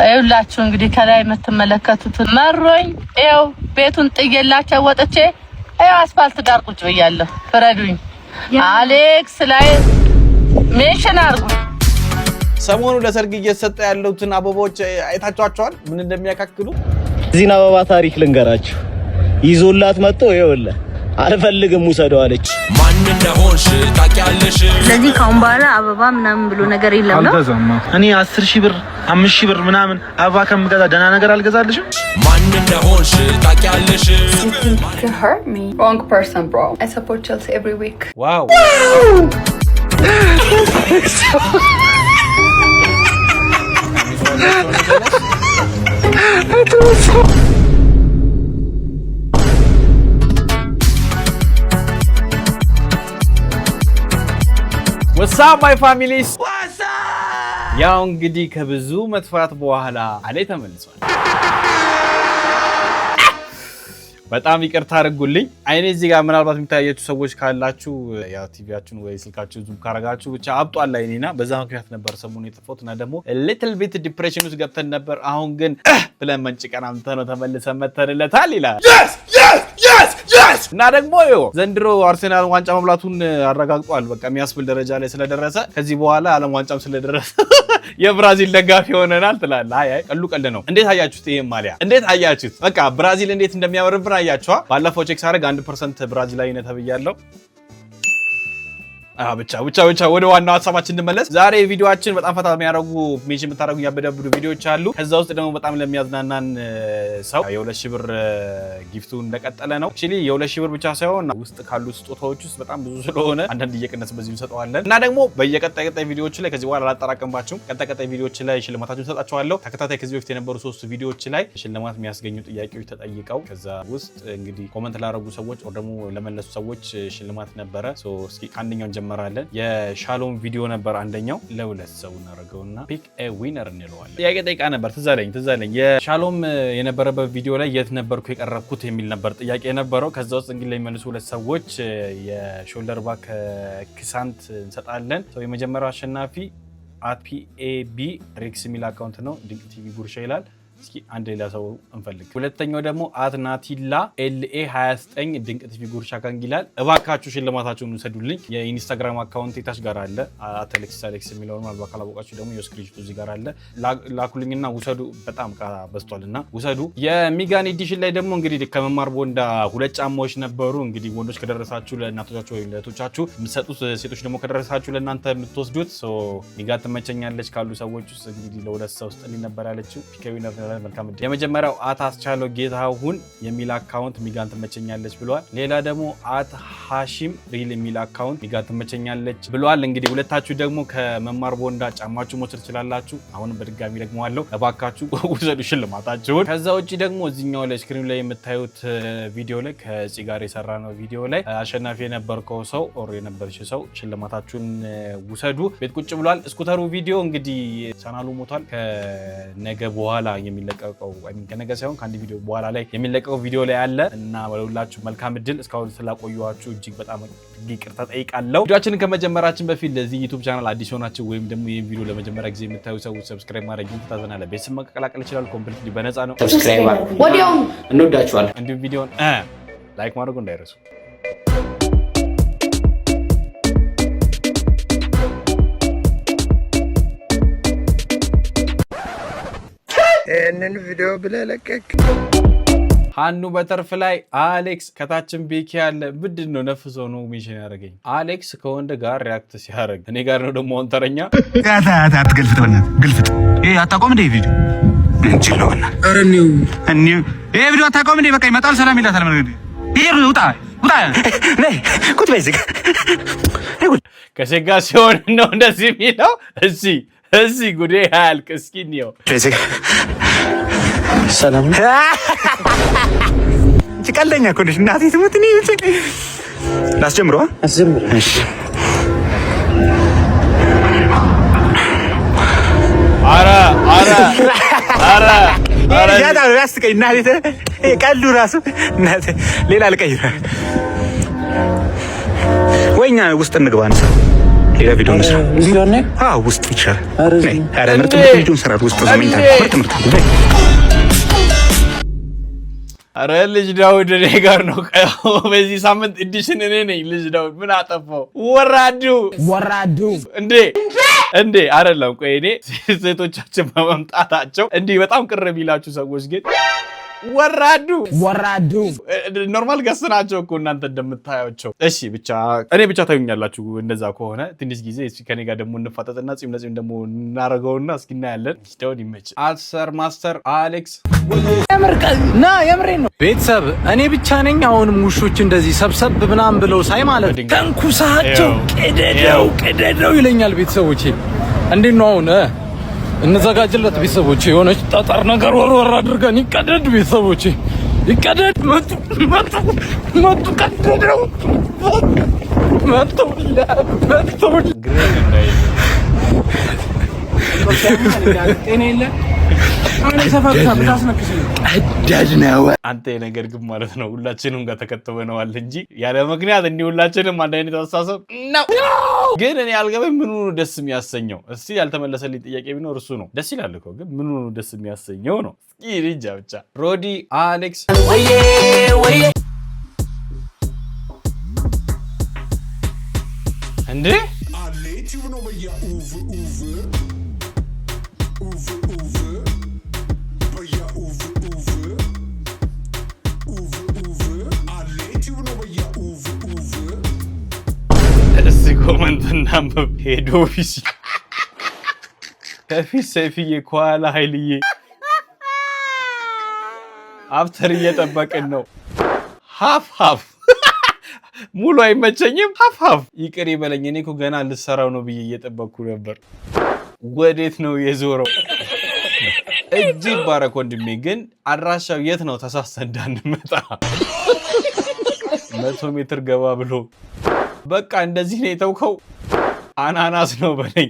አይውላችሁ እንግዲህ ከላይ የምትመለከቱት መሮኝ ይኸው ቤቱን ጥየላቸው ወጥቼ ይኸው አስፋልት ዳር ቁጭ ብያለሁ። ፍረዱኝ። አሌክስ ላይ ሜንሽን አድርጉ። ሰሞኑ ለሰርግ እየተሰጠ ያሉትን አበቦች አይታችኋቸዋል? ምን እንደሚያካክሉ እዚህን አበባ ታሪክ ልንገራችሁ። ይዞላት መጥቶ ይኸውልህ አልፈልግም ውሰደው አለች። ማን እንደሆንሽ ታውቂያለሽ? ለዚህ ካሁን በኋላ አበባ ምናምን ብሎ ነገር የለም ነው። እኔ 10000 ብር 5000 ብር ምናምን አበባ ከምገዛ ደህና ነገር አልገዛልሽም። ማን እንደሆንሽ ታውቂያለሽ? To hurt me. Wrong person, bro. I support Chelsea every week. Wow. What's up my families? What's up? ያው እንግዲህ ከብዙ መጥፋት በኋላ አለ ተመልሷል። በጣም ይቅርታ አድርጉልኝ። አይኔ እዚህ ጋር ምናልባት የሚታያችሁ ሰዎች ካላችሁ ያው ቲቪያችሁን ወይ ስልካችሁን ዙም ካረጋችሁ ብቻ አብጧል አይኔና በዛ ምክንያት ነበር ሰሞኑን የጠፋሁትና ደግሞ little bit depression ውስጥ ገብተን ነበር። አሁን ግን ብለን መንጭቀን አምጥተነው ተመልሰን መተንለታል ይላል። yes እና ደግሞ ዘንድሮ አርሰናል ዋንጫ መብላቱን አረጋግጧል። በቃ የሚያስብል ደረጃ ላይ ስለደረሰ ከዚህ በኋላ ዓለም ዋንጫም ስለደረሰ የብራዚል ደጋፊ ሆነናል ትላለህ። አይ ቀሉ ቀል ነው። እንዴት አያችሁት? ይሄን ማሊያ እንዴት አያችሁት? በቃ ብራዚል እንዴት እንደሚያምርብን አያችኋ? ባለፈው ቼክ ሳደርግ 1% ብራዚላዊ ነው ተብያለሁ። ብቻ ወደ ዋናው ሐሳባችን እንመለስ። ዛሬ ቪዲዮአችን በጣም ፈታ የሚያደርጉ ሜንሽን የምታደርጉ ያበደብዱ ቪዲዮዎች አሉ። ከዛ ውስጥ ደግሞ በጣም ለሚያዝናናን ሰው የ2000 ብር ጊፍቱ እንደቀጠለ ነው። actually የ2000 ብር ብቻ ሳይሆን ውስጥ ካሉ ስጦታዎች ውስጥ በጣም ብዙ ስለሆነ አንዳንድ እየቀነስ በዚህ እንሰጣዋለን እና ደግሞ በየቀጣይ ቪዲዮዎች ላይ ከዚህ በኋላ አላጠራቀምባችሁም። ቀጣይ ቪዲዮዎች ላይ ሽልማታችሁን ሰጣችኋለሁ። ተከታታይ ከዚህ በፊት የነበሩ 3 ቪዲዮዎች ላይ ሽልማት የሚያስገኙ ጥያቄዎች ተጠይቀው ከዛ ውስጥ እንግዲህ ኮሜንት ላደረጉ ሰዎች ወይ ደግሞ ለመለሱ ሰዎች ሽልማት ነበረ። ሶ እስኪ አንደኛው ጀመራለን። የሻሎም ቪዲዮ ነበር አንደኛው። ለሁለት ሰው እናደርገውና ፒክ ኤ ዊነር እንለዋለን። ጥያቄ ጠይቃ ነበር ትዝ አለኝ። የሻሎም የነበረበት ቪዲዮ ላይ የት ነበርኩ የቀረብኩት የሚል ነበር ጥያቄ ነበረው። ከዛ ውስጥ እንግዲህ ለሚመልሱ ሁለት ሰዎች የሾልደር ባክ ክሳንት እንሰጣለን። ሰው የመጀመሪያው አሸናፊ @PAB ሪክስ የሚል አካውንት ነው። ድንቅ ቲቪ ጉርሻ ይላል። እስኪ አንድ ሌላ ሰው እንፈልግ። ሁለተኛው ደግሞ @ናቲላ LA29 ድንቅ ቲቪ ጉርሻ ካንጊላል። እባካችሁ ሽልማታችሁን ውሰዱልኝ። የኢንስታግራም አካውንት ታች ጋር አለ @alexis የሚለው ነው። አልባ ካላወቃችሁ ደግሞ የስክሪንሾቱ እዚህ ጋር አለ። ላኩልኝና ውሰዱ። በጣም በዝቷልና ውሰዱ። የሚጋን ኤዲሽን ላይ ደግሞ እንግዲህ ከመማር ቦንዳ 2 ጫማዎች ነበሩ። እንግዲህ ወንዶች ከደረሳችሁ ለእናቶቻችሁ ወይ ለእህቶቻችሁ የምትሰጡት፣ ሴቶች ደግሞ ከደረሳችሁ ለእናንተ የምትወስዱት። ሚጋ ትመቸኛለች ካሉ ሰዎች ውስጥ እንግዲህ ለሁለት ሰው ውስጥ ነበር ያለችው ፒኬዊነር መልካም እድል። የመጀመሪያው @አስቻለው ጌታሁን የሚል አካውንት ሚጋን ትመቸኛለች ብሏል። ሌላ ደግሞ @ሃሺም ሪል የሚል አካውንት ሚጋን ትመቸኛለች ብሏል። እንግዲህ ሁለታችሁ ደግሞ ከመማር ቦንዳ ጫማችሁ መውሰድ ትችላላችሁ። አሁንም በድጋሚ ደግሞ አለው እባካችሁ ውሰዱ ሽልማታችሁን። ከዛ ውጪ ደግሞ እዚህኛው ላይ ስክሪን ላይ የምታዩት ቪዲዮ ላይ ከጽ ጋር የሰራ ነው ቪዲዮ ላይ አሸናፊ የነበርከው ሰው ኦር የነበርሽ ሰው ሽልማታችሁን ውሰዱ። ቤት ቁጭ ብሏል። ስኩተሩ ቪዲዮ እንግዲህ ቻናሉ ሞቷል። ከነገ በኋላ የሚለቀቀው ከነገ ሳይሆን ከአንድ ቪዲዮ በኋላ ላይ የሚለቀቀው ቪዲዮ ላይ አለ እና ወለላችሁ መልካም እድል። እስካሁን ስላቆየኋችሁ እጅግ በጣም ይቅርታ ጠይቃለሁ። ቪዲዮአችንን ከመጀመራችን በፊት ለዚህ ዩቲዩብ ቻናል አዲስ ሆናችሁ ወይም ደግሞ ይሄን ቪዲዮ ለመጀመሪያ ጊዜ የምታዩ ሰዎች ሰብስክራይብ ማድረግ ይታዘናል። ቤተሰብ መቀላቀል ይችላል። ኮምፕሊትሊ በነፃ ነው። ሰብስክራይብ ወዲያው እንወዳችኋለን። እንዲሁም ቪዲዮን ላይክ ማድረጉ እንዳይረሱ። ይህንን ቪዲዮ ብለህ ለቀቅ። ሀኑ በተርፍ ላይ አሌክስ ከታችን ቤኪ ያለ ምንድን ነው ነፍሶ ነው ሚሽን ያደረገኝ። አሌክስ ከወንድ ጋር ሪያክት ሲያደርግ እኔ ጋር ነው ደግሞ አንተረኛ አትገልፍጥ፣ በእናትህ ግልፍጥ። ይሄ አታቆም እንደ ቪዲዮ እንችለውና አረኒው ይሄ ቪዲዮ አታቆም እንደ በቃ ይመጣል። ሰላም ይላታል። ይሄ ውጣ ነይ ቁጭ በይ እዚህ ጋር ከሴጋ ሲሆን ነው እንደዚህ የሚለው። እዚህ ጉዴ አያልቅ። እስኪ ነው ሰላም ቀልደኛ እኮ ነሽ እናቴ ትሙት። እኔ ላስጀምረዋ አስጀምር። እሺ ኧረ ያዳው ያስቀኝ እናቴ ቀልዱ ራሱ እናቴ ሌላ ልቀይር ወይኛ ውስጥ እንግባ ነው ሌላ ቪዲዮ እንስራ እዚህ ነው ነኝ ውስጥ ይቻላል ነይ አረ ምርጥ ቪዲዮ እንስራ ውስጥ ዘመን ምርጥ አረ ልጅ ዳውድ እኔ ጋር ነው በዚህ ሳምንት ኤዲሽን እኔ ነኝ ልጅ ዳውድ ምን አጠፋው ወራዱ እንዴ አይደለም ቆይ እኔ ሴቶቻችን በመምጣታቸው እንዲህ በጣም ቅር ቢላችሁ ሰዎች ግን ወራዱ ኖርማል ገስናቸው እኮ እናንተ እንደምታያቸው እሺ እኔ ብቻ ታዩኛላችሁ እንደዛ ከሆነ ትንሽ ጊዜ እሺ ከኔ ጋር ደግሞ እንፋጠጥና ጺም ለጺም ደግሞ እናረጋውና እስኪ እናያለን ዳውድ ይመች አልሰር ማስተር አሌክስ የምሬ ነው ቤተሰብ እኔ ብቻ ነኝ አሁንም ውሾች እንደዚህ ሰብሰብ ብናም ብለው ሳይ ማለት ተንኩሳቸው ቀደደው ይለኛል ቤተሰቦቼ እንዴት ነው አሁን እንዘጋጅለት ቤተሰቦቼ የሆነች ጠጠር ነገር ወርወር አድርገን ይቀደድ ቤተሰቦቼ ይቀደድ መጡ ቀደደው መጡ ግሬን እንዳይ እኔለ አሁን ተፈታ ብታስነክሽ ቀደድነው አንተ ነገር ግን ማለት ነው ሁላችንም ጋር ተከተበነዋል እንጂ ያለ ምክንያት እንዲህ ሁላችንም አንድ አይነት አስተሳሰብ ነው ግን እኔ አልገባኝ ምኑ ነው ደስ የሚያሰኘው እስቲ ያልተመለሰልኝ ጥያቄ ቢኖር እሱ ነው ደስ ይላል እኮ ግን ምኑ ነው ደስ የሚያሰኘው ነው እስኪ ልጅ ብቻ ሮዲ አሌክስ ወይ እንዴ አሌቲው ነው በያ ኮመንት እናንብብ ሄዶ ፊሲ ከፊት ሰይፍዬ ከኋላ ኃይልዬ አፍተር እየጠበቅን ነው ሀፍ ሙሉ አይመቸኝም ሀፍ ይቅር ይበለኝ እኔ እኮ ገና ልሰራው ነው ብዬ እየጠበቅኩ ነበር ወዴት ነው የዞረው እጅ ባረክ ወንድሜ ግን አድራሻው የት ነው ተሳስተን እንዳንመጣ 100 ሜትር ገባ ብሎ በቃ እንደዚህ ነው የተውከው አናናስ ነው በለኝ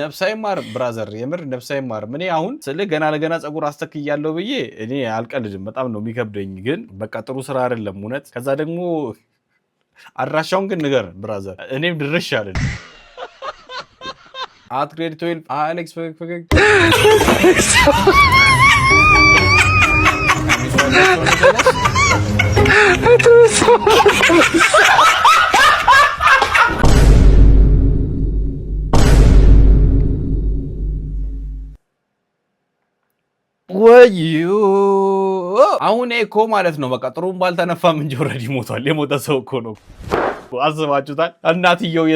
ነፍሳይ ማር ብራዘር የምር ነፍሳይ ማር ምን አሁን ስለ ገና ለገና ጸጉር አስተክያለሁ ብዬ እኔ አልቀልድም በጣም ነው የሚከብደኝ ግን በቃ ጥሩ ስራ አይደለም እውነት ከዛ ደግሞ አድራሻውን ግን ንገር ብራዘር እኔም ድርሽ አይደል አትግሬድ 12 አሌክስ ፈገግ ወዩ አሁን እኮ ማለት ነው በቃ ጥሩም ባልተነፋም እንጂ ኦሬዲ ሞቷል የሞተ ሰው እኮ ነው አስባችሁታል እናትየው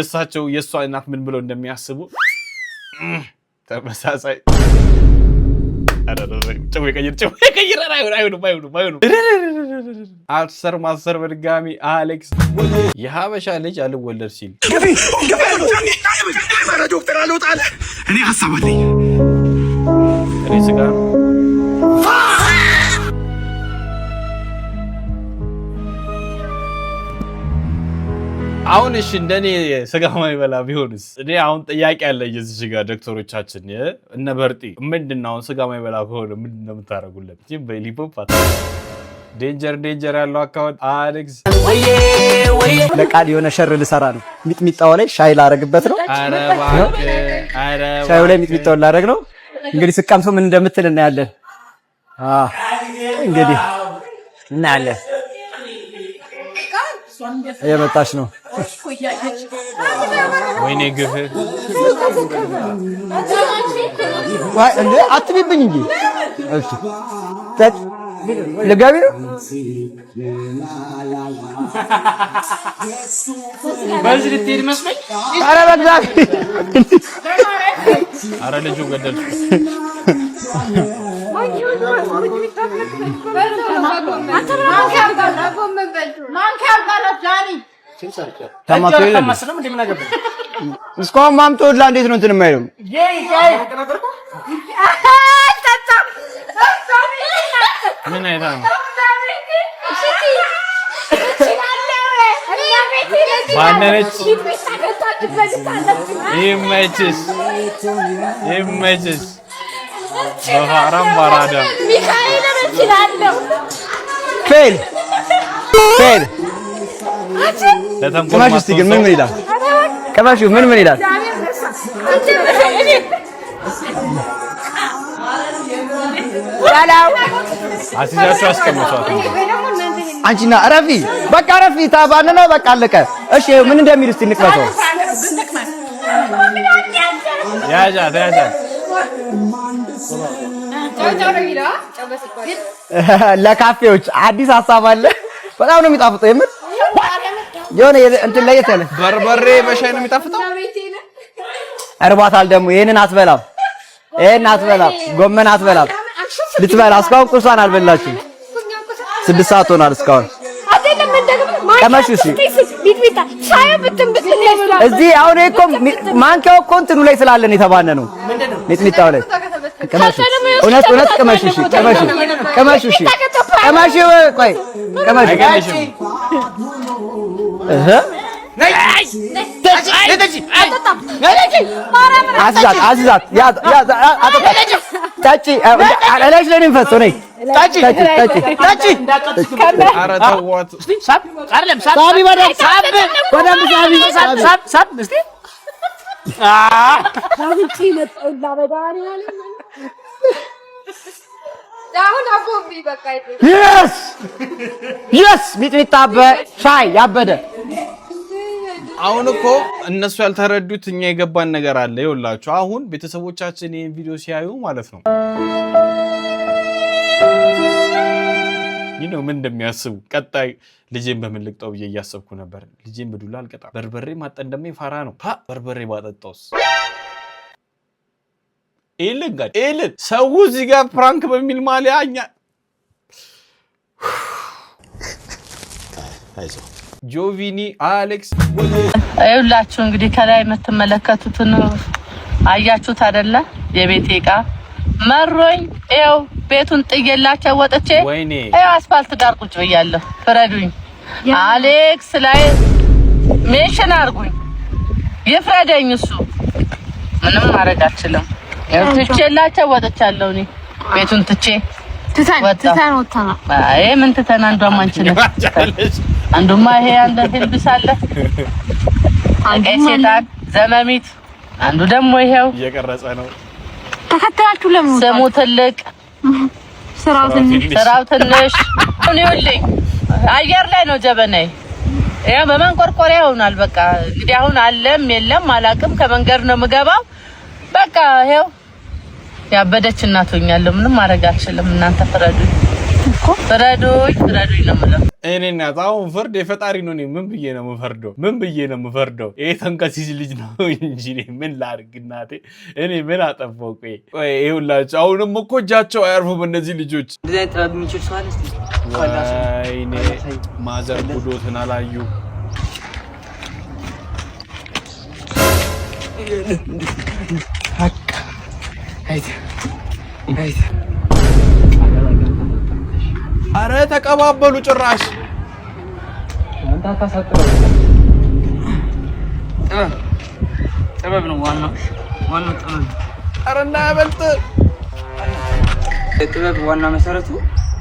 የሷ እናት ምን ብለው እንደሚያስቡ ተመሳሳይ ጨው የቀይር አይሆኑ አልሰር ማሰር በድጋሚ አሌክስ የሀበሻ ልጅ አልወለድ ሲል ዶክተር አልወጣለ እኔ ሀሳብ አለኝ እኔ ስጋ አሁን እሺ እንደኔ ስጋ ማይበላ ቢሆንስ እኔ አሁን ጥያቄ አለኝ እዚህ ጋር ዶክተሮቻችን እነ በርጢ ምንድነው አሁን ስጋ ማይበላ ከሆነ ምንድነው የምታረጉለት እንጂ በሊፖፕ ዴንጀር ያለው አካውንት አሌክስ ለቃል የሆነ ሸር ልሰራ ነው ሚጥሚጣው ላይ ሻይ ላረግበት ነው አረ ሻዩ ላይ ሚጥሚጣው ላረግ ነው እንግዲህ ስቃምሶ ምን እንደምትል እናያለን እንግዲህ እናያለን የመጣች ነው ወይኔ ግፍ ዋይ እንዴ አትቢብኝ እንጂ እሺ ለጋቢ ነው በዚህ ልትሄድ መስሎኝ ኧረ በግዛት ኧረ ልጁ ገደልኩ እስካሁን ማምጦላ እንዴት ነው እንትን የማይለው ምን አይታ ነው ባነነች ይመችስ በሐራም ባራዳ ፌል ቅመሹ እስቲ ግን ምን ይላል? ቅመሹ ምን ይላል? አሲዛቸው አስቀምጧት። አንቺና ረፊ በቃ ረፊ ታባነ ነው በቃ አለቀ። እሺ ምን እንደሚል እስቲ እንቅመሰው። ያጃት ለካፌዎች አዲስ ሀሳብ አለ። በጣም ነው የሚጣፍጠው። የምን የሆነ እንትን ለየት ያለ በርበሬ በሻይ ነው የሚጣፍጠው። እርባታል ደግሞ ይሄንን አትበላም፣ ጎመን አትበላም። ልትበላ እስካሁን ቁርሷን አልበላችም። 6 ሰዓት ሆኗል እስካሁን። ቀመሽ እሺ እዚህ አሁን እኮ ማንኪያው እኮ እንትኑ ላይ ስላለን የተባነ ነው ሚጥሚጣው ላይ ቀመሽ እውነት ቀመሽ እሺ ቀመሽ እሺ ቆይ ቀመሽ አዝዛት ታጪ አላሽ ለኔ ፈሶ ነይ ታጪ ኧረ ተዋት። ሳቢ በደምብ ሳብ እስቲ ታብጪ መጣውላ በዳሪ ያለ አሁን አቦምቢ በቃ yes ሚጥሚጣ በሻይ ያበደ። አሁን እኮ እነሱ ያልተረዱት እኛ የገባን ነገር አለ። ይኸውላችሁ አሁን ቤተሰቦቻችን ይሄን ቪዲዮ ሲያዩ ማለት ነው ምን እንደሚያስቡ ቀጣይ ልጄን በምን ልቅጠው ብዬ እያሰብኩ ነበር። ልጄን በዱላ አልቀጣም። በርበሬ ማጠን ደሜ ፋራ ነው። በርበሬ ባጠጣውስ ኤልን ሰው እዚህ ጋር ፕራንክ በሚል ማሊያ እኛ ጆቪኒ አሌክስ ይኸውላችሁ እንግዲህ ከላይ የምትመለከቱትን አያችሁት አይደለ? የቤቴ ዕቃ መሮኝ ይኸው ቤቱን ጥዬላቸው ወጥቼ ይኸው አስፋልት ዳር ቁጭ ብያለሁ። ፍረዱኝ። አሌክስ ላይ ሜንሽን አድርጉኝ፣ ይፍረደኝ። እሱ ምንም ማድረግ አልችልም። ይኸው ትቼላቸው ወጥቻለሁ። እኔ ቤቱን ትቼ አይ ምን ትተና አንዷም አንቺ ነሽ። አንዱማ ይሄ አንደ ህልብስ አለ አንገሴታን ዘመሚት፣ አንዱ ደግሞ ይሄው እየቀረጸ ነው። ተከታታችሁ ለምን ስሙ ትልቅ ስራው ትንሽ ሁሉልኝ አየር ላይ ነው ጀበናይ። ያ በመንቆርቆሪያ ይሆናል። በቃ እንግዲህ አሁን አለም የለም አላቅም። ከመንገድ ነው የምገባው። በቃ ይሄው ያበደች እናቶኛለሁ። ምንም ማድረግ አልችልም። እናንተ ፍረዱኝ እኮ ፍረዱኝ ነው የምለው። እኔ እናት አሁን ፍርድ የፈጣሪ ነው። እኔ ምን ብዬ ነው የምፈርደው? ይሄ ተንከሲስ ልጅ ነው እንጂ ምን ላድርግ እናቴ? እኔ ምን አጠፋው? ቆይ ይኸውላችሁ አሁንም እኮ እጃቸው አያርፉም እነዚህ ልጆች። እንደዚህ ጥበብ የሚችል ሰው አለ? ወይኔ ማዘር ጉዶትን አላዩ። አረ ተቀባበሉ ጭራሽ። ጥበብ ነው ዋናው ጥበብ። አረ እንዳያበልጥ። ጥበብ ዋና መሰረቱ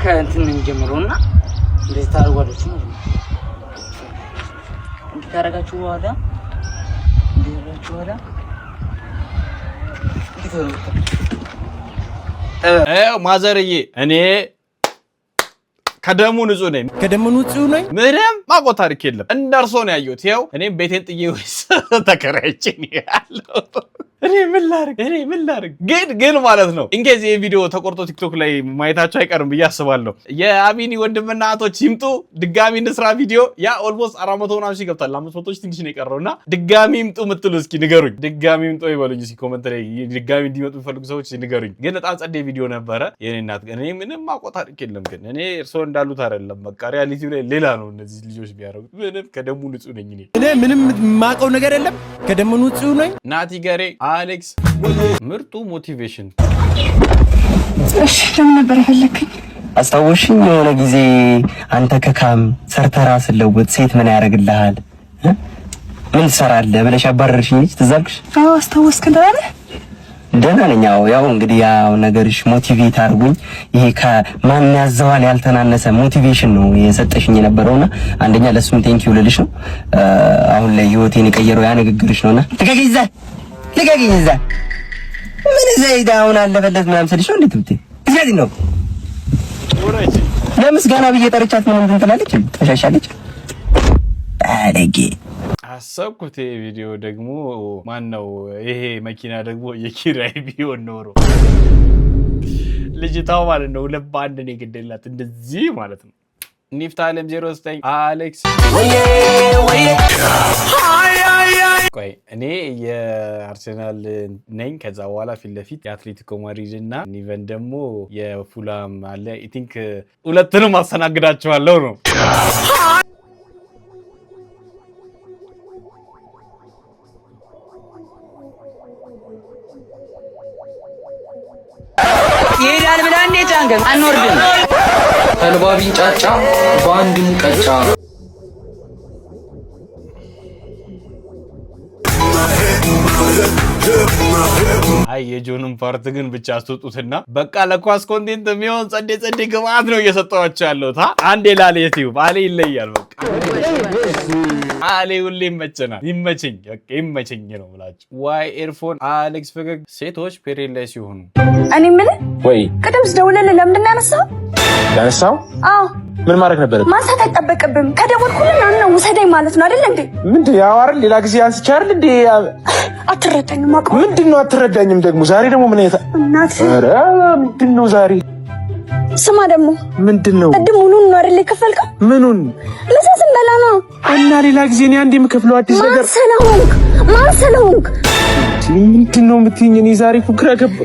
ከእንትን ነው የሚጀምረውና እንደዚህ ታርጓለች ነው። እንዴት ታረጋችሁ በኋላ ማዘርዬ እኔ ከደሙ ንጹህ ነኝ። ምንም ማቆ ታሪክ የለም። እንደርሶ ነው ያየሁት። ይኸው እኔም ቤቴን ጥዬ ወይስ ተከራይቼ ነው ያለው። እኔ ምን ላድርግ ግን ማለት ነው እንግዲህ ይሄ ቪዲዮ ተቆርጦ ቲክቶክ ላይ ማየታቸው አይቀርም ብዬ አስባለሁ። የአቢኒ ወንድምና እህቶች ይምጡ ድጋሚ እንስራ ቪዲዮ። ያ ኦልሞስት 400 ምናምን ሺህ ገብቷል። 500 ትንሽ ነው የቀረውና ድጋሚ ይምጡ የምትሉ እስኪ ንገሩኝ። ድጋሚ ይምጡ ይበሉኝ እስኪ ኮሜንት ላይ ድጋሚ እንዲመጡ የሚፈልጉ ሰዎች ንገሩኝ። ግን በጣም ጸዴ ቪዲዮ ነበረ። የኔ እናት እኔ ምንም ማቆ ታሪክ የለም። ግን እኔ እርሶ እንዳሉት አይደለም። በቃ ሪያሊቲው ላይ ሌላ ነው። እነዚህ ልጆች ቢያደርጉት ምንም ከደሙ ንጹህ ነኝ እኔ ምንም ማቀው ነገር የለም። ከደሙ ንጹህ ነኝ። ናቲ ገሬ አሌክስ ምርጡ ሞቲቬሽን። እሺ ለምን ነበር የፈለከኝ? አስታወሽኝ የሆነ ጊዜ አንተ ከካም ሰርተራ ስለውጥ ሴት ምን ያደርግልሃል ምን ትሰራለህ ብለሽ አባረርሽኝ። ትዝ አልኩሽ? አዎ አስታወስክ። እንደሆነ ደህና ነኝ። ያው እንግዲህ ያው ነገርሽ ሞቲቬት አድርጉኝ። ይሄ ከማን ያዘዋል ያልተናነሰ ሞቲቬሽን ነው የሰጠሽኝ የነበረውና አንደኛ ለሱም ቴንኪው ልልሽ ነው። አሁን ላይ ህይወቴን የቀየረው ያ ንግግርሽ ነውና ልቀቂኝ እዛ ምን ዘይዳ አሁን አለፈለት ምናምን ስልሽ ነው እንዴ ትብቴ እዚህ ነው ለምስጋና ብዬ ጠርቻት ምን እንትን ትላለች ተሻሻለች አለጌ አሰብኩት። ቪዲዮ ደግሞ ማን ነው ይሄ መኪና ደግሞ የኪራይ ቢሆን ኖሮ ልጅታው ማለት ነው ለባ አንድ ነው ግዴላት እንደዚህ ማለት ነው። ኒፍታለም 09 አሌክስ ቆይ እኔ የአርሰናል ነኝ። ከዛ በኋላ ፊት ለፊት የአትሌቲኮ ማድሪድ እና ኒቨን ደግሞ የፉላም አለ። አይ ቲንክ ሁለቱንም አስተናግዳቸዋለሁ ነው። ይሄዳል ብላ እንዴት አንገም አንወርድም ተልባቢን ጫጫ በአንድ ሙቀጫ አይ የጆንም ፓርት ግን ብቻ አስወጡትና በቃ ለኳስ ኮንቴንት የሚሆን ጸዴ ግብአት ነው እየሰጠዋቸው ያለሁት። አንዴ ላለ ዩቲዩብ አለ ይለያል። በቃ አለ ሁሌ ይመቸናል። ይመቸኝ በቃ ይመቸኝ ነው ብላችሁ ዋይ ኤርፎን አሌክስ ፈገግ ሴቶች ፔሬድ ላይ ሲሆኑ እኔ ምን ወይ ቅድም ስደውልልህ ለምንድን ነው ያነሳው? አዎ ምን ማድረግ ነበር? ማንሳት አይጠበቅብም። ከደወልኩልህ አሁን ውሰደኝ ማለት ነው አይደል እንዴ? ምንድን ያው አይደል ሌላ ጊዜ አንስቼ አይደል እንዴ? አትረዳኝም አውቀው። ምንድነው አትረዳኝም ደግሞ? ዛሬ ደግሞ ምን አይታ እናት ኧረ ምንድነው ዛሬ? ስማ ደግሞ ምንድነው? ቅድም ሙሉን ነው አይደል የከፈልከው? ምኑን? ለሰስም በላ ነው እና ሌላ ጊዜ ነው አንዴ የምከፍለው አዲስ ነገር ማን ስለሆንክ ምንድነው የምትይኝ? እኔ ዛሬ ኩክራ ገባ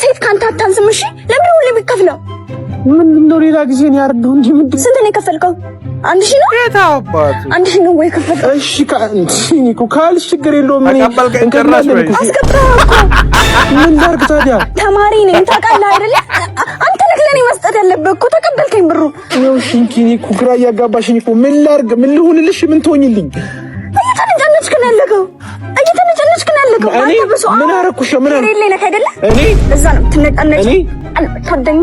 ሴት ካንተ አታንስም። እሺ ለምን ሁሌ የሚከፍለው ምንድነው? ሌላ ጊዜ ነው ያርደው እንጂ ምንድነው? ስንት ነው የከፈልከው? 1000 ነው የታባቱ 1000 ነው ወይ ከፈልከው? እሺ ካልሽ ችግር የለውም። ምን እንቀራሽ ወይ አስከፍተው ምን ላድርግ ታዲያ? ተማሪ ነኝ ታውቃለህ አይደለ? አንተ ነህ ለኔ መስጠት ያለብህ እኮ ተቀበልከኝ ብሩ። ያው ሽንኪኒ ኩክራ እያጋባሽኝ እኮ ምን ላድርግ? ምን ልሁንልሽ? ምን ትሆኝልኝ? እየተነጨነጭክ ነው ያለከው። አንተ በሱ ምን አረኩሽ? ምን አረኩ? እኔ ነህ አይደለ? እኔ እዛ ነው ትነጨነጭ አልተወደኝ።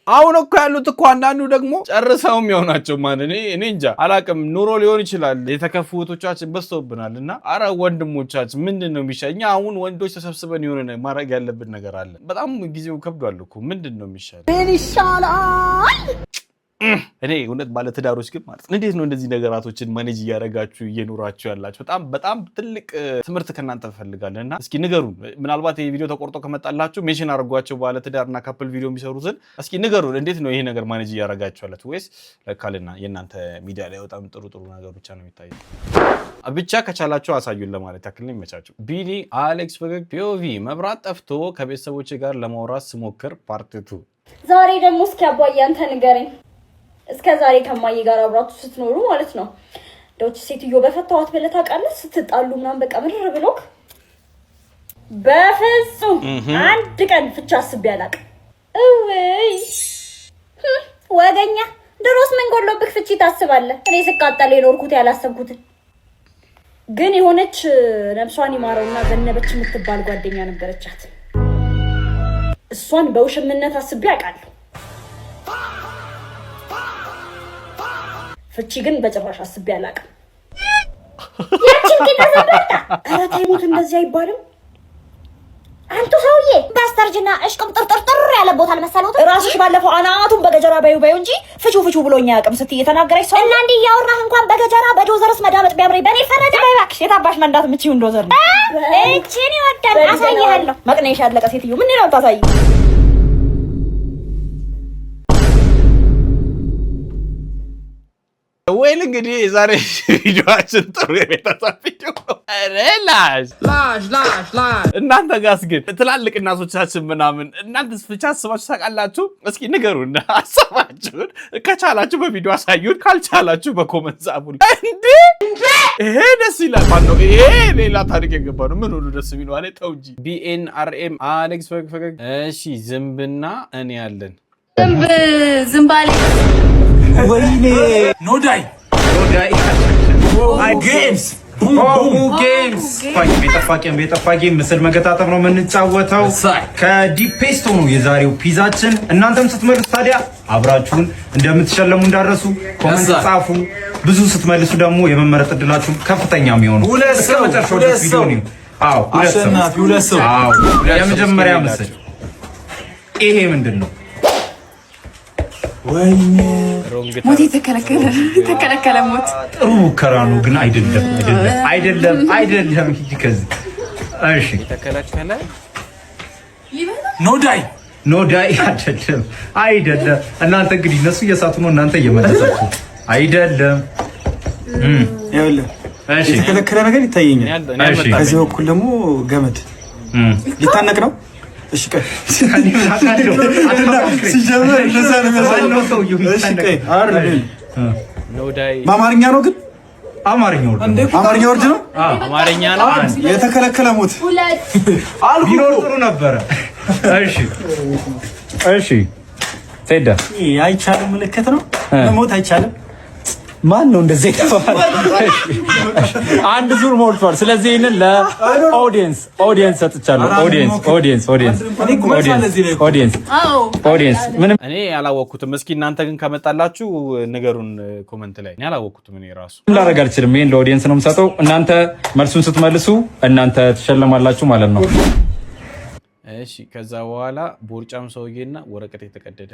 አሁን እኮ ያሉት እኮ አንዳንዱ ደግሞ ጨርሰውም የሆናቸው ማን እኔ እንጃ አላቅም። ኑሮ ሊሆን ይችላል የተከፉ እህቶቻችን በዝተውብናልና አረ ወንድሞቻችን ምንድነው የሚሻል? እኛ አሁን ወንዶች ተሰብስበን የሆነ ማድረግ ያለብን ነገር አለ። በጣም ጊዜው ከብዷል እኮ ምንድነው የሚሻል? ምን ይሻላል? እኔ እውነት ባለ ትዳሮች ግን ማለት ነው እንዴት ነው እንደዚህ ነገራቶችን ማኔጅ እያደረጋችሁ እየኖራችሁ ያላችሁ? በጣም ትልቅ ትምህርት ከናንተ እንፈልጋለንና እስኪ ንገሩን። ምናልባት ይሄ ቪዲዮ ተቆርጦ ከመጣላችሁ ሜንሽን አድርጓቸው ባለ ትዳርና ካፕል ቪዲዮ የሚሰሩትን እስኪ ንገሩን። እንዴት ነው ይሄ ነገር ማኔጅ እያደረጋችሁ ያላችሁ? ወይስ ለካልና የእናንተ ሚዲያ ላይ በጣም ጥሩ ነገር ብቻ ነው የሚታየው? ብቻ ከቻላችሁ አሳዩን ለማለት ያክል ነው። ይመቻችሁ። ቢኒ አሌክስ ፈገግ ፒኦቪ መብራት ጠፍቶ ከቤተሰቦቼ ጋር ለማውራት ስሞክር ፓርት 2 ዛሬ ደግሞ እስኪ አባዬ አንተ ንገረኝ። እስከ ዛሬ ከማዬ ጋር አብራችሁ ስትኖሩ ማለት ነው ዶች ሴትዮ በፈታዋት ብለህ ታውቃለህ? ስትጣሉ ምናምን በቃ ምርር ብሎክ በፍጹም አንድ ቀን ፍቻ አስቤ አላውቅም። እውይ ወገኛ ድሮስ ምን ጎሎብክ ፍቺ ታስባለህ? እኔ ስቃጠል የኖርኩት ያላሰብኩት ግን የሆነች ነብሷን ይማረውና ዘነበች የምትባል ጓደኛ ነበረቻት። እሷን በውሽምነት አስቤ አውቃለሁ። ፍቺ ግን በጭራሽ አስቤ አላውቅም። ያቺን ከተሰበታ ኧረ ተይ ሞት እንደዚህ አይባልም። አንቱ ሰውዬ ባስተርጅና እሽቅም ጥርጥር ያለ ቦታ አልመሰለውም። ራስሽ ባለፈው አናቱን በገጀራ ባዩ እንጂ ፍቹ ብሎኛ ያቅም ስትይ የተናገረሽ ሰው እና እንዲህ ያወራህ እንኳን በገጀራ በዶዘርስ መዳመጥ ቢያምረኝ በኔ ፈረደ ባይባክሽ። የታባሽ መንዳት የምትይው ዶዘር ነው። እቺን ይወዳል አሳይሃለሁ። መቅነሽ ያለቀ ሴትዮ ምን ነው ታሳይ? ወይል እንግዲህ የዛሬ ቪዲዮአችን ጥሩ የቤተሰብ ቪዲዮ ላሽ እናንተ ጋርስ ግን ትላልቅ እናቶቻችን ምናምን እናንተስ ፍቻ አስባችሁ ታውቃላችሁ? እስኪ ንገሩን ሀሳባችሁን። ከቻላችሁ በቪዲዮ አሳዩን፣ ካልቻላችሁ በኮመንት ጻፉልን። እንዴ ይሄ ደስ ይላል። ማነው ይሄ ሌላ ታሪክ የገባ ነው። ምን ሁሉ ደስ የሚለው አለ ተው እንጂ። ቢኤንአርኤም አሌክስ ፈገግ እሺ ዝምብና እኔ ያለን ዝምባሌ ወይኔ ኖዳይ ጌምስ ቤተፋቂም ምስል መገጣጠም ነው የምንጫወተው። ከዲፔስቶ ነው የዛሬው ፒዛችን። እናንተም ስትመልሱ ታዲያ አብራችሁን እንደምትሸለሙ እንዳረሱ ኮሜንት ጻፉ። ብዙ ስትመልሱ ደግሞ የመመረጥ እድላችሁ ከፍተኛ የሚሆነው እስከ መጨረሻው ድረስ ቪዲዮ ነው። አዎ ሁለት ሰው። አዎ የመጀመሪያ ምስል ይሄ ምንድነው? ወይኔ ሞት ተከለከለ ሞት። ጥሩ ሙከራ ነው ግን አይደለም። ሂጂ ከዚህ። እሺ ተከለከለ። ኖዳይ አይደለም። እናንተ እንግዲህ እነሱ እየሳቱ ነው፣ እናንተ እየመለሳችሁ አይደለም። ይኸውልህ እሺ የተከለከለ ነገር ይታየኛል። ከዚህ በኩል ደግሞ ገመድ ሊታነቅ ነው። እሺ ቀይ ሲጀመር እንደዛ ነው የሚያሳየው። እሺ ቀይ በአማርኛ ነው ግን አማርኛ ወርድ ነው። አማርኛ ነው። የተከለከለ ሞት ቢኖር ጥሩ ነበረ። እሺ ቴዳ አይቻልም ምልክት ነው። ሞት አይቻልም። ማን ነው እንደዚህ የተባለ? አንድ ዙር ሞልቷል። ስለዚህ ይሄንን ለኦዲየንስ ሰጥቻለሁ። ኦዲየንስ ምንም እኔ ያላወቅኩትም። እስኪ እናንተ ግን ከመጣላችሁ ንገሩን ኮሜንት ላይ። እኔ ያላወቅኩትም። እኔ ራሱ ላደርግ አልችልም። ይሄን ለኦዲየንስ ነው የምሰጠው። እናንተ መልሱን ስትመልሱ እናንተ ትሸለማላችሁ ማለት ነው። እሺ ከዛ በኋላ ቦርጫም ሰውዬና ወረቀት የተቀደደ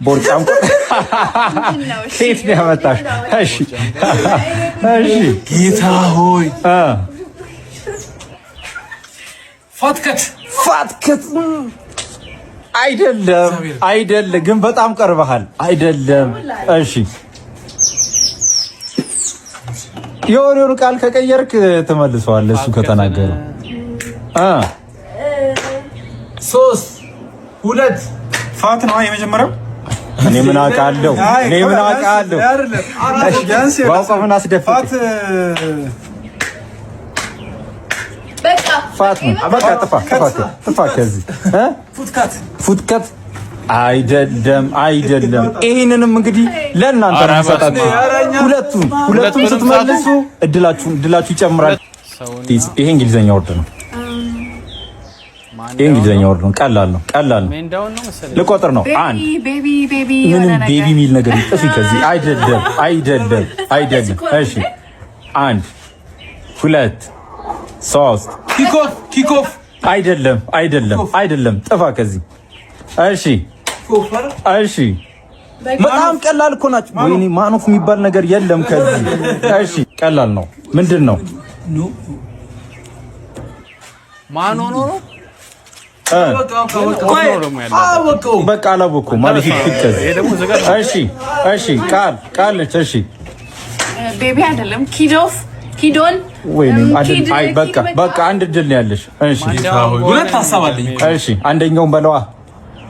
ቦርጫም ሴት ነው ያመጣሽ። እሺ ጌታ ሆይ ፋትከት አይደለም ግን በጣም ቀርበሃል። አይደለም። እሺ የሆነ ቃል ከቀየርክ ትመልሰዋለህ እሱ ከተናገረ። 3 2 ፋት ነው የመጀመሪያው። እኔ ምን አውቃለሁ? ባውቀው ምን አስደፍጥ ፋት ነው። በቃ ጥፋ ከዚህ ፉትከት አይደለም። ይሄንንም እንግዲህ ለእናንተ ነው የምሰጣችሁ። ሁለቱም ስትመልሱ እድላችሁ ይጨምራል። ይሄ እንግሊዘኛ ወርድ ነው። ቀላል ነው። ልቆጥር ነው። አንድ ምንም ቤቢ ሚል ነገር ጥፊ ከዚህ አይደለም። እሺ 1 2 3 ኪኮፍ አይደለም። ጥፋ ከዚህ። እሺ በጣም ቀላል እኮ ናችሁ። ወይኔ ማኖፍ የሚባል ነገር የለም ከዚህ። እሺ ቀላል ነው። ምንድን ነው ማኖ ነው? በቃ አላወኩም ማለት ይከዝ። እሺ ቃል ነች። እሺ ቤቢ አይደለም። ኪዶን ወይኔ አይ በቃ አንድ እድል ነው ያለሽ። እሺ ሁለት ሀሳብ አለኝ። እሺ አንደኛውን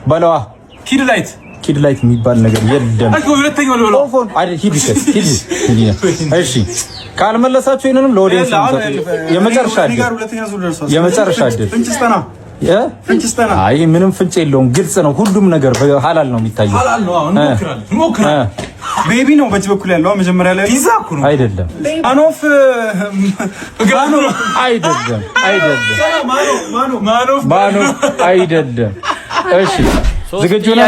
በለዋ ኪድ ላይት የሚባል ነገር የለም። ሁለተኛው ነው አይደል? ሂድ። እሺ ካልመለሳችሁ ይሄንንም ለኦዲየንስ ነው የመጨረሻ እድል። ፍንጭስተና አይ ምንም ፍንጭ የለውም። ግልጽ ነው። ሁሉም ነገር በሐላል ነው የሚታየው። ሐላል ነው። አሁን እንሞክራለን። ቤቢ ነው በዚህ በኩል ያለው መጀመሪያ ላይ ፒዛ እኮ ነው። አይደለም። አኖፍ አይደለም። እሺ ዝግጁ ነህ?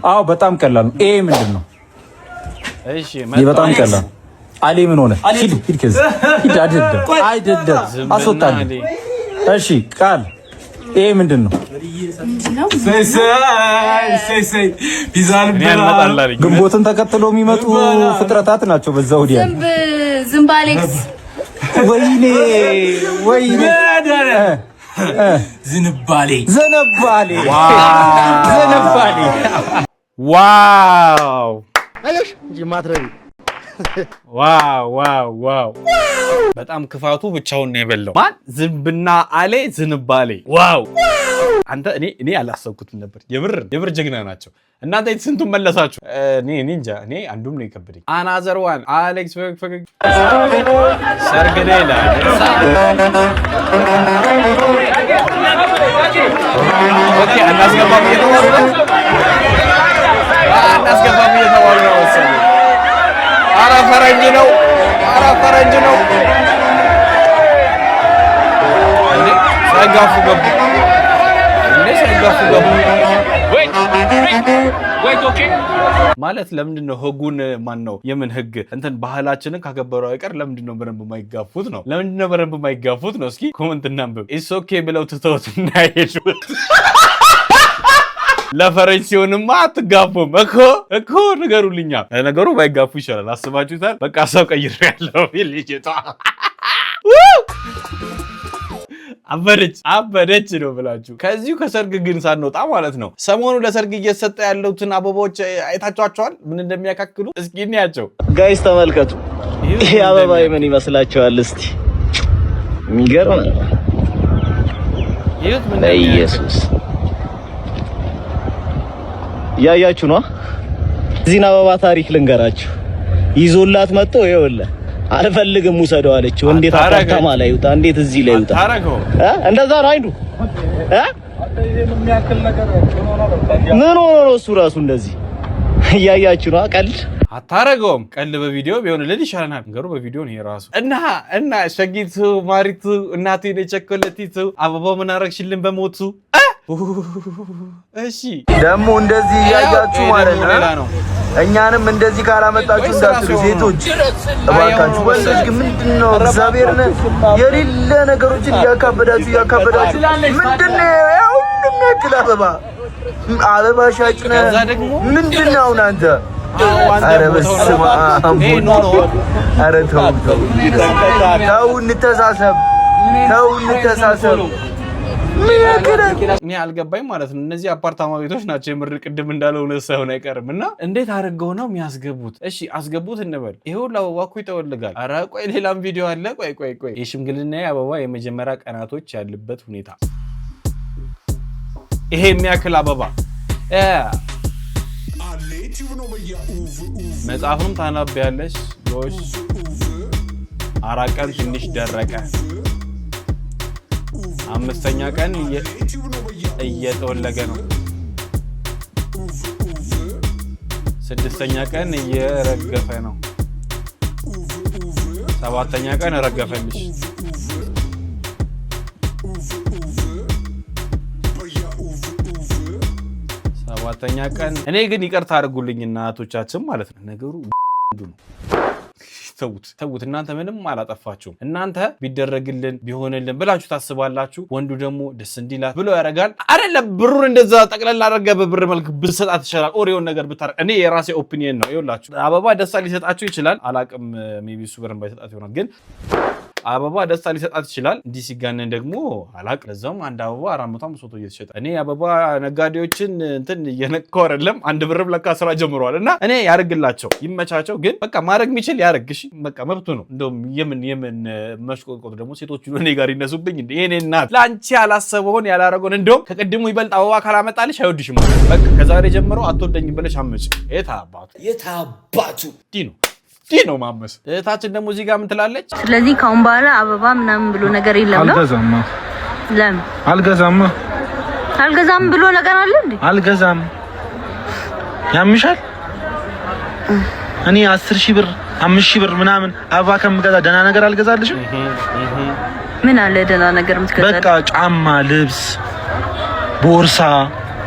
አዎ በጣም ቀላል ነው። ኤ ምንድን ነው? እሺ በጣም ቀላል። አሌ ምን ሆነ? ሂድ ከዚህ ሂድ። አይደለም አስወጣልኝ። እሺ ቃል ኤ ምንድን ነው? ግንቦትን ተከትሎ የሚመጡ ፍጥረታት ናቸው። በዛ ወዲያ ዝምባሌክስ። ወይኔ ዝንባሌ ዋው አይሽ ጅማትረቢ ዋው በጣም ክፋቱ ብቻውን ነው የበላው። ማን ዝንብና አሌ ዝንባሌ። ዋው አንተ እኔ አላሰብኩትም ነበር። የምር ጀግና ናቸው። እናንተ ስንቱን መለሳችሁ? እኔ እንጃ። እኔ አንዱም ነው የከበደኝ። አናዘር ዋን አሌክስ ሰርግኔ ላይ ኦኬ አናስገባም እየተባሉ ነው። አረ ፈረንጅ ነው። ኧረ ፈረንጅ ነው እንዴ! ሳይጋፉ ገቡ እንዴ! ሳይጋፉ ገቡ ማለት ለምንድን ነው ህጉን ማን ነው የምን ህግ እንትን ባህላችንን ካከበረው አይቀር ለምንድን ነው በረንብ የማይጋፉት ነው? ለምንድን ነው በረንብ የማይጋፉት ነው? እስኪ ኮሜንት እናንብብ። ኢትስ ኦኬ ብለው ትተውት እንዳይሄዱ ለፈረንጅ ሲሆንማ አትጋፉም እኮ ንገሩልኛ። ነገሩ ባይጋፉ ይሻላል። አስባችሁታል? በቃ ሰው ቀይሬያለሁ ልጅቷ አበደች ነው ብላችሁ። ከዚሁ ከሰርግ ግን ሳንወጣ ማለት ነው ሰሞኑ ለሰርግ እየተሰጠ ያለውትን አበባዎች አይታችኋቸዋል? ምን እንደሚያካክሉ እስኪ እንያቸው ጋይስ ተመልከቱ። ይሄ አበባ ምን ይመስላችኋል? እስቲ የሚገርም ይሁት ምን ኢየሱስ ያያችሁ ነው። እዚህን አበባ ታሪክ ልንገራችሁ። ይዞላት መጥቶ ይኸውልህ አልፈልግም ውሰደው አለችው። እንዴት አጣጣማ ላይ ይውጣ? እንዴት እዚህ ላይ ይውጣ? እንደዛ ነው አይዱ ምን ሆኖ ነው እሱ ራሱ እንደዚህ እያያችሁ ነው። ቀልድ አታረገውም። ቀልድ በቪዲዮ ቢሆን ልል ይሻላል። ነገሩ በቪዲዮ ነው የራሱ እና ሸጊቱ ማሪቱ እናቴ ነቸኮለቲቱ አበባው ምን አረግሽልን በሞቱ እሺ ደግሞ እንደዚህ እያያችሁ ማለት ነው። እኛንም እንደዚህ ካላመጣችሁ እንዳትሉ ሴቶች እባካችሁ። ወንዶች ግን ምንድነው እግዚአብሔርን የሌለ ነገሮችን እያካበዳችሁ ምንድነው ሁሉም ያክል አበባ ሻጭ ነህ ምንድነው አንተ? ኧረ በስመ አብ ኧረ ተው እንተሳሰብ። እኔ አልገባኝ ማለት ነው። እነዚህ አፓርታማ ቤቶች ናቸው የምር ቅድም እንዳለው ነው ሳይሆን አይቀርም። እና እንዴት አድርገው ነው የሚያስገቡት? እሺ አስገቡት እንበል። ይሄው አበባ እኮ ይጠወልጋል። ኧረ ቆይ ሌላም ቪዲዮ አለ። ቆይ የሽምግልና አበባ የመጀመሪያ ቀናቶች ያለበት ሁኔታ ይሄ የሚያክል አበባ መጽሐፍም ታነቢያለሽ ጎሽ 4 ቀን ትንሽ ደረቀ። 5ኛ ቀን እየተወለገ ነው። 6ኛ ቀን እየረገፈ ነው። 7ኛ ቀን ረገፈልሽ። 7ኛ ቀን እኔ ግን ይቅርታ አድርጉልኝ እናቶቻችን ማለት ነው። ነገሩ ነው። ተውት። እናንተ ምንም አላጠፋችሁም። እናንተ ቢደረግልን ቢሆንልን ብላችሁ ታስባላችሁ። ወንዱ ደግሞ ደስ እንዲላት ብሎ ያደርጋል አይደለም። ብሩን እንደዛ ጠቅላላ አድርገህ በብር መልክ ብትሰጣት ይችላል። ኦሪዮን ነገር ብታረግ እኔ የራሴ ኦፒኒየን ነው። ይኸውላችሁ አበባ ደስታ ሊሰጣችሁ ይችላል። አላቅም ሜቢ እሱ ብርን ባይሰጣት ይሆናል ግን አበባ ደስታ ሊሰጣት ይችላል። እንዲህ ሲጋነን ደግሞ አላቅ። ለዛውም አንድ አበባ 400 እየተሸጠ እኔ አበባ ነጋዴዎችን እንትን እየነካው አይደለም። 1 ብርም ለካ ስራ ጀምረዋል። እና እኔ ያርግላቸው ይመቻቸው። ግን በቃ ማድረግ የሚችል ያርግ። እሺ በቃ መብቱ ነው። እንደውም የምን መሽቆጥቆጥ ደግሞ ሴቶቹ እኔ ጋር ይነሱብኝ እንዴ? የኔ እናት ለአንቺ ያላሰበውን ያላረገውን እንደውም ከቅድሙ ይበልጥ አበባ ካላመጣልሽ አይወድሽም። በቃ ከዛሬ ጀምሮ አትወደኝም ብለሽ አመጪ። የታባቱ ነው ማመስ። እህታችን ደግሞ እዚህ ጋር ምን ትላለች? ስለዚህ ካሁን በኋላ አበባ ምናምን ብሎ ነገር የለም ነው። አልገዛም ብሎ ነገር አለ እንዴ? አልገዛም። ያምሻል። እኔ 10,000 ብር 5,000 ብር ምናምን አበባ ከምገዛ ደህና ነገር አልገዛልሽም። ምን አለ ደህና ነገር የምትገዛ? በቃ ጫማ፣ ልብስ፣ ቦርሳ።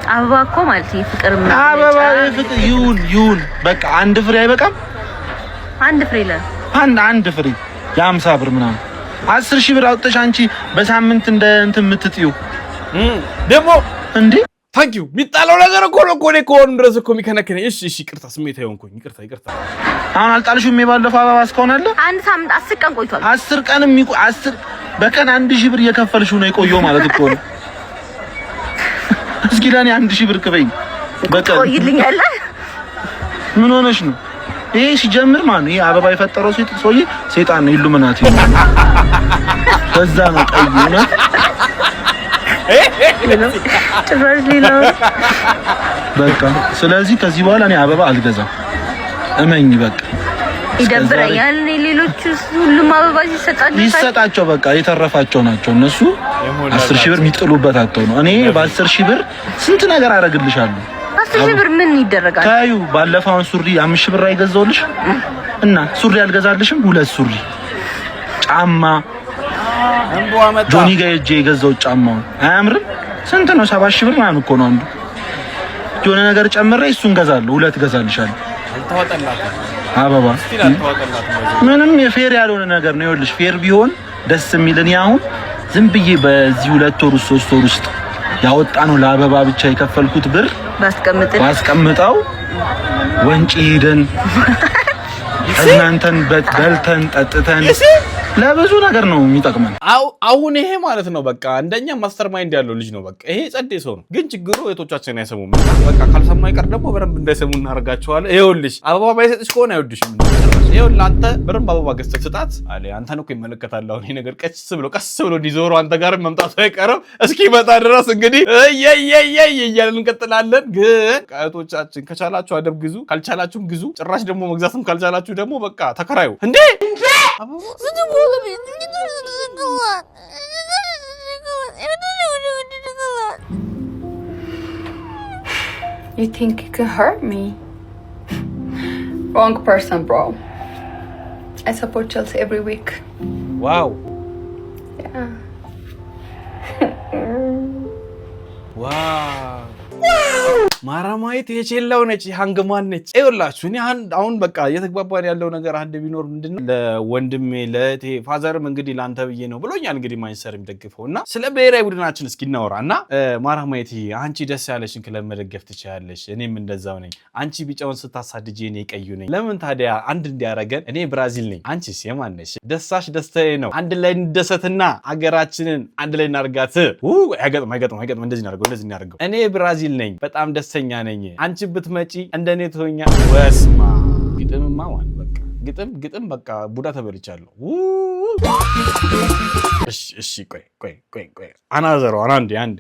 አበባ እኮ ማለት ፍቅር ምን አበባ ፍቅር ይሁን በቃ 1 ፍሬ አይበቃም? 1 ፍሬ አንድ ፍሬ የ50 ብር ምናምን 10,000 ብር አውጥተሽ አንቺ በሳምንት እንደ እንትን የምትጥዩ ደግሞ እንዴ? ታንኪዩ የሚጣለው ነገር እኮ ነው እኮ እኔ ከሆነ ድረስ እኮ የሚከነከነኝ። እሺ ይቅርታ፣ ስሜት አይሆንኩኝ። ይቅርታ። አሁን አልጣልሽም? የባለፈው አበባ እስካሁን አለ። 1 ሳምንት 10 ቀን ቆይቷል። 10 ቀንም 10 በቀን 1,000 ብር እየከፈልሽው ነው የቆየው ማለት እኮ ነው። እስኪ ለኔ 1,000 ብር ክበኝ በቀን ቆይልኛል። ምን ሆነሽ ነው? ይሄ ሲጀምር ማን ይሄ አበባ የፈጠረው ሰውዬ ሰይጣን ነው። ኢሉሚናቲ ከዛ ነው ቀይ ነው በቃ። ስለዚህ ከዚህ በኋላ እኔ አበባ አልገዛም። እመኝ በቃ ይደብረኛል። ሌሎቹ ሁሉም አበባ ይሰጣቸው በቃ የተረፋቸው ናቸው እነሱ። 10,000 ብር የሚጥሉበት አጥተው ነው። እኔ በ10,000 ብር ስንት ነገር አደርግልሻለሁ። 10,000 ብር ምን ይደረጋል? ታዩ ባለፈው ሱሪ 5,000 ብር አይገዛውልሽ እና ሱሪ አልገዛልሽም? 2 ሱሪ ጫማ ጆኒ ጋር ሄጄ የገዛው ጫማው አያምርም? ስንት ነው? 70,000 ብር ምናምን እኮ ነው አንዱ። የሆነ ነገር ጨምሬ እሱን ገዛለሁ 2 ገዛልሻለሁ። አበባ ምንም የፌር ያልሆነ ነገር ነው። ይኸውልሽ ፌር ቢሆን ደስ የሚልን ያሁን ዝም ብዬ በዚህ 2 ወር 3 ወር ውስጥ ያወጣነው ለአበባ ብቻ የከፈልኩት ብር ባስቀምጠው ወንጪ ሄደን እናንተን በልተን ጠጥተን ለብዙ ነገር ነው የሚጠቅመን። አሁን ይሄ ማለት ነው በቃ እንደኛ ማስተር ማይንድ ያለው ልጅ ነው። በቃ ይሄ ጸዴ ሰው ነው። ግን ችግሩ እህቶቻችን አይሰሙም። በቃ ካልሰማ ይቀር ደግሞ በረንብ እንዳይሰሙ እናደርጋቸዋለን። ይኸውልሽ አበባ ባይሰጥሽ ከሆነ አይወድሽም። ይኸውልህ አንተ በረንብ አበባ ገዝተህ ስጣት አለ። አንተን እኮ ይመለከታል። አሁን ይሄ ነገር ቀስ ብሎ እንዲዞሩ አንተ ጋር መምጣቱ አይቀርም። እስኪመጣ ድረስ እንግዲህ እያልን እንቀጥላለን። ግን እህቶቻችን ከቻላችሁ አደብ ግዙ፣ ካልቻላችሁም ግዙ። ጭራሽ ደግሞ መግዛትም ካልቻላችሁ ደግሞ በቃ ተከራዩ እንዴ You think you can hurt me? Wrong person, bro. I support Chelsea every week. Wow. Yeah. Wow. ማራማይት የቼላው ነች ሃንግማን ነች። ይኸውላችሁ እኔ አሁን በቃ እየተግባባን ያለው ነገር አንድ ቢኖር ምንድነው ለወንድሜ ለእቴ ፋዘርም እንግዲህ ላንተ ብዬ ነው ብሎኛል። እንግዲህ ማንቸስተር የሚደግፈውና ስለ ብሔራዊ ቡድናችን እስኪ እናወራና ማራማይት አንቺ ደስ ያለሽን ክለብ መደገፍ ትችያለሽ፣ እኔም እንደዛው ነኝ። አንቺ ቢጫውን ስታሳድጂ እኔ ቀዩ ነኝ። ለምን ታዲያ አንድ እንዲያረገን? እኔ ብራዚል ነኝ፣ አንቺስ የማን ነሽ? ደስታሽ ደስታዬ ነው። አንድ ላይ እንደሰትና አገራችንን አንድ ላይ እናርጋት። አይገጥም እንደዚህ እናርገው። እኔ ብራዚል ነኝ፣ በጣም ደስተኛ ነኝ። አንቺ ብትመጪ እንደኔ ትሆኛ። ወስማ ግጥምማ ማለት በቃ ግጥም በቃ ቡዳ ተበልቻለሁ። እሺ ቆይ አናዘሯን አንዴ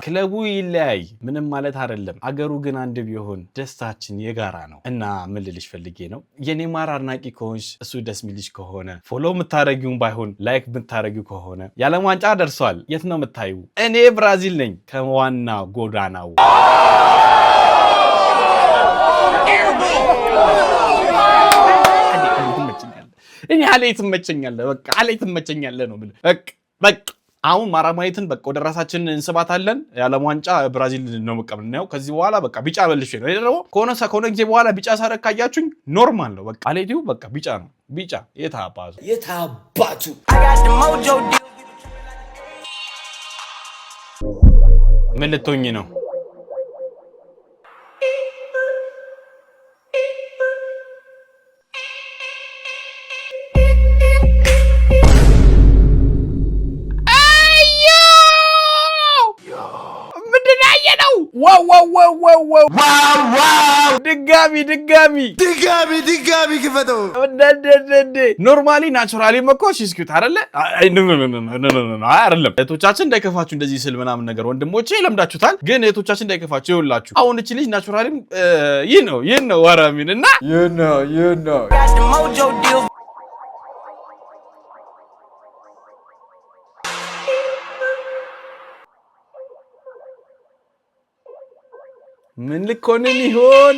ክለቡ ይለያይ ምንም ማለት አይደለም። አገሩ ግን አንድ ቢሆን ደስታችን የጋራ ነው። እና ምን ልልሽ ፈልጌ ነው የኔማር አድናቂ ከሆንሽ እሱ ደስ ሚልሽ ከሆነ ፎሎ የምታረጊውን ባይሆን ላይክ የምታረጊው ከሆነ የዓለም ዋንጫ ደርሷል። የት ነው የምታዩ? እኔ ብራዚል ነኝ ከዋና ጎዳናው። እኔ አለይ ትመቸኛለህ፣ በቃ አለይ ትመቸኛለህ ነው ብል በቃ አሁን ማራማይትን በቃ ወደ ራሳችን እንስባታለን። የዓለም ዋንጫ ብራዚል ነው መቀበልናው። ከዚህ በኋላ በቃ ቢጫ በልሽ ነው አይደለም። ከሆነ ጊዜ በኋላ ቢጫ ሳረክ ካያችሁኝ ኖርማል ነው። በቃ አለይቲው በቃ ቢጫ ነው። ቢጫ የታባቱ ምን ልትሆኝ ነው? ድጋሚ ክፈተው። ኖርማሊ ናቹራሊ መኮሽ ይስኩት አይደለ? አይደለም እህቶቻችን እንዳይከፋችሁ እንደዚህ ስል ምናምን ነገር ወንድሞቼ ለምዳችሁታል። ግን እህቶቻችን እንዳይከፋችሁ ይኸውላችሁ አሁን እቺ ልጅ ናቹራሊ ይህ ነው ወራሚን እና ይህ ነው ምን ልኮንን ይሆን?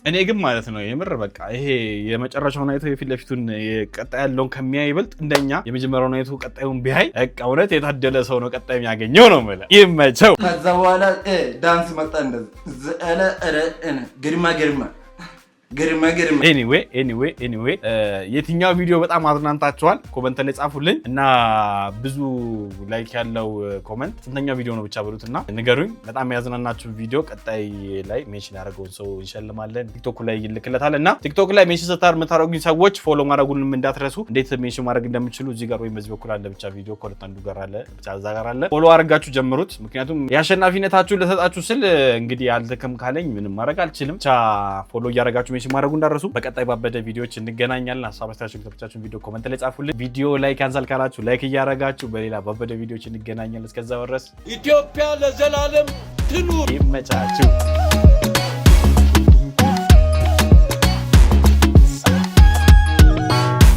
እኔ ግን ማለት ነው የምር በቃ ይሄ የመጨረሻውን አይቶ የፊት ለፊቱን ቀጣይ ያለውን ከሚያይ ይበልጥ እንደኛ የመጀመሪያውን አይቶ ቀጣዩን ቢያይ በቃ እውነት የታደለ ሰው ነው ቀጣይ የሚያገኘው ነው ማለት ይመቸው። ከዛ በኋላ ዳንስ መጣ እንደዚህ ዘለ ግርማ ኤኒዌይ የትኛው ቪዲዮ በጣም አዝናንታችኋል? ኮመንት ላይ ጻፉልኝ እና ብዙ ላይክ ያለው ኮመንት ስንተኛው ቪዲዮ ነው ብቻ በሉትና ንገሩኝ። በጣም ያዝናናችሁ ቪዲዮ ቀጣይ ላይ ሜንሽን ያደረገውን ሰው እንሸልማለን። ቲክቶክ ላይ ይልክለታል እና ቲክቶክ ላይ ሜንሽን የምታደርጉኝ ሰዎች ፎሎ ማድረጉንም እንዳትረሱ። እንዴት ሜንሽን ማድረግ እንደምትችሉ እዚህ ጋር ወይም በዚህ በኩል አለ ብቻ ቪዲዮ ኮለት አንዱ ጋር አለ ብቻ እዛ ጋር አለ። ፎሎ አድርጋችሁ ጀምሩት። ምክንያቱም የአሸናፊነታችሁን ለሰጣችሁ ስል እንግዲህ አልተከም ካለኝ ምንም ማድረግ አልችልም። ብቻ ፎሎ እያደረጋችሁ ማድረጉ እንዳረሱ። በቀጣይ ባበደ ቪዲዮዎች እንገናኛለን። ሀሳብ አስተያየታችሁን ከተቻችሁ ቪዲዮ ኮሜንት ላይ ጻፉልኝ። ቪዲዮ ላይክ ያንሳል ካላችሁ ላይክ እያረጋችሁ በሌላ ባበደ ቪዲዮዎች እንገናኛለን። እስከዛው ድረስ ኢትዮጵያ ለዘላለም ትኑር። ይመቻችሁ።